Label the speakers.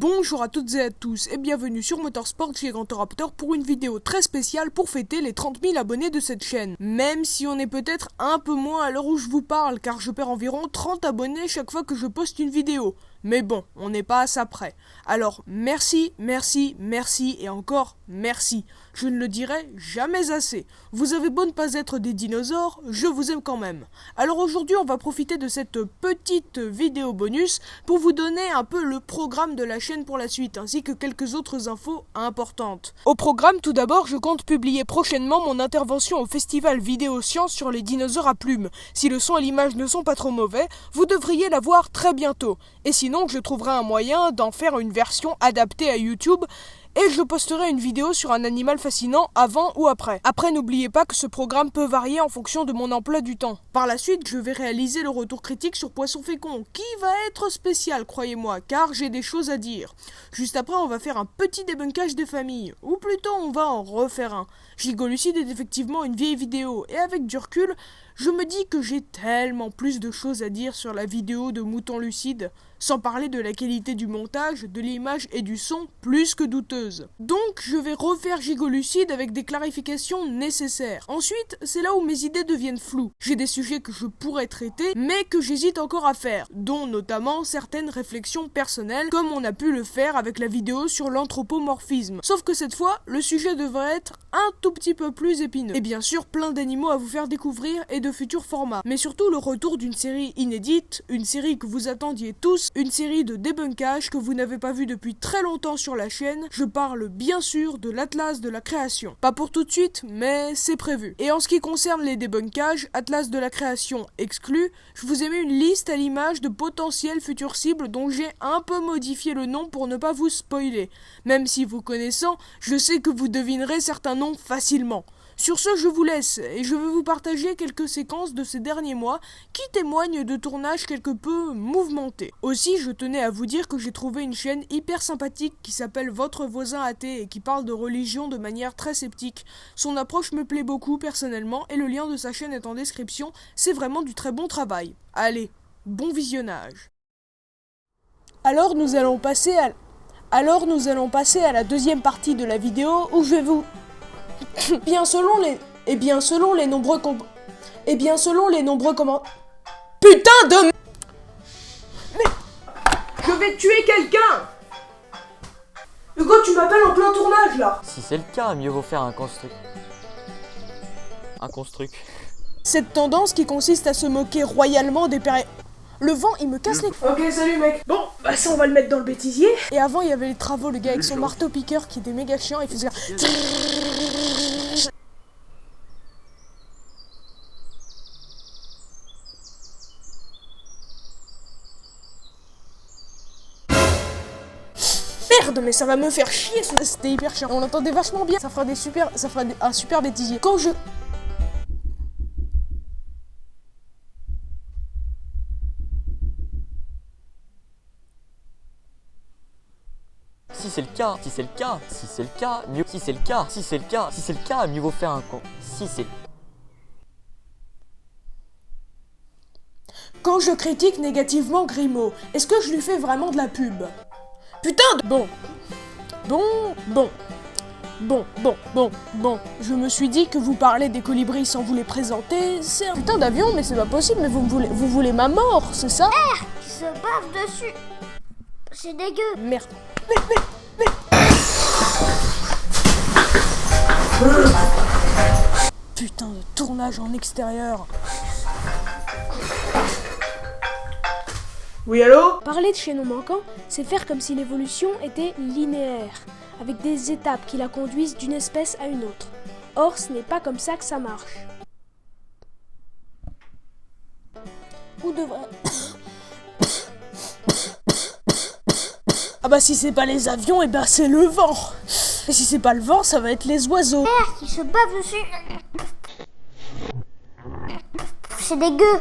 Speaker 1: Bonjour à toutes et à tous et bienvenue sur Motorsport Gigantoraptor pour une vidéo très spéciale pour fêter les 30 000 abonnés de cette chaîne. Même si on est peut-être un peu moins à l'heure où je vous parle car je perds environ 30 abonnés chaque fois que je poste une vidéo. Mais bon, on n'est pas à ça près. Alors merci, merci, merci et encore merci. Je ne le dirai jamais assez. Vous avez beau ne pas être des dinosaures, je vous aime quand même. Alors aujourd'hui on va profiter de cette petite vidéo bonus pour vous donner un peu le programme de la chaîne pour la suite, ainsi que quelques autres infos importantes. Au programme tout d'abord, je compte publier prochainement mon intervention au festival Vidéo Science sur les dinosaures à plumes. Si le son et l'image ne sont pas trop mauvais, vous devriez la voir très bientôt. Et sinon, je trouverai un moyen d'en faire une version adaptée à YouTube et je posterai une vidéo sur un animal fascinant avant ou après. Après, n'oubliez pas que ce programme peut varier en fonction de mon emploi du temps. Par la suite, je vais réaliser le retour critique sur Poisson Fécond, qui va être spécial, croyez-moi, car j'ai des choses à dire. Juste après, on va faire un petit débunkage des familles, ou plutôt on va en refaire un. Gigolucide est effectivement une vieille vidéo, et avec du recul, je me dis que j'ai tellement plus de choses à dire sur la vidéo de Mouton Lucide, sans parler de la qualité du montage, de l'image et du son plus que douteuse. Donc je vais refaire Gigolucide avec des clarifications nécessaires. Ensuite, c'est là où mes idées deviennent floues. J'ai des sujets que je pourrais traiter, mais que j'hésite encore à faire, dont notamment certaines réflexions personnelles, comme on a pu le faire avec la vidéo sur l'anthropomorphisme. Sauf que cette fois, le sujet devrait être un tout petit peu plus épineux. Et bien sûr, plein d'animaux à vous faire découvrir et de futurs formats. Mais surtout le retour d'une série inédite, une série que vous attendiez tous, une série de débunkage que vous n'avez pas vu depuis très longtemps sur la chaîne. Je parle bien sûr de l'Atlas de la création. Pas pour tout de suite, mais c'est prévu. Et en ce qui concerne les débunkages, Atlas de la création exclu, je vous ai mis une liste à l'image de potentielles futures cibles dont j'ai un peu modifié le nom pour ne pas vous spoiler. Même si vous connaissant, je sais que vous devinerez certains noms facilement. Sur ce, je vous laisse et je vais vous partager quelques séquences de ces derniers mois qui témoignent de tournages quelque peu mouvementés. Aussi, je tenais à vous dire que j'ai trouvé une chaîne hyper sympathique qui s'appelle Votre Voisin Athée et qui parle de religion de manière très sceptique. Son approche me plaît beaucoup personnellement et le lien de sa chaîne est en description, c'est vraiment du très bon travail. Allez, bon visionnage. Alors nous allons passer à la deuxième partie de la vidéo où je vais vous... selon les nombreux comment... Putain de... Mais... Je vais tuer quelqu'un! Hugo, tu m'appelles en plein tournage, là!
Speaker 2: Si c'est le cas, mieux vaut faire un construct.
Speaker 1: Cette tendance qui consiste à se moquer royalement des périodes... Le vent, il me casse les... Ok, salut mec. Bon, bah ça on va le mettre dans le bêtisier. Et avant, il y avait les travaux, le gars avec son marteau-piqueur qui était méga chiant, il faisait... Merde, mais ça va me faire chier, c'était hyper chiant. On l'entendait vachement bien, ça fera un super bêtisier. Quand je...
Speaker 2: Si c'est le cas, mieux vaut faire un con.
Speaker 1: Quand je critique négativement Grimaud, est-ce que je lui fais vraiment de la pub? Putain de... Bon, je me suis dit que vous parlez des colibris sans vous les présenter, c'est un putain d'avion, mais c'est pas possible, mais vous voulez ma mort, c'est ça?
Speaker 3: Qui se bave dessus. C'est dégueu.
Speaker 1: Merde. Putain de tournage en extérieur. Oui, allô?
Speaker 4: Parler de chaînon manquant, c'est faire comme si l'évolution était linéaire, avec des étapes qui la conduisent d'une espèce à une autre. Or, ce n'est pas comme ça que ça marche. Ou devrait...
Speaker 1: Ah bah si c'est pas les avions, et bah c'est le vent. Et si c'est pas le vent, ça va être les oiseaux.
Speaker 3: Qui se bave dessus. C'est dégueu.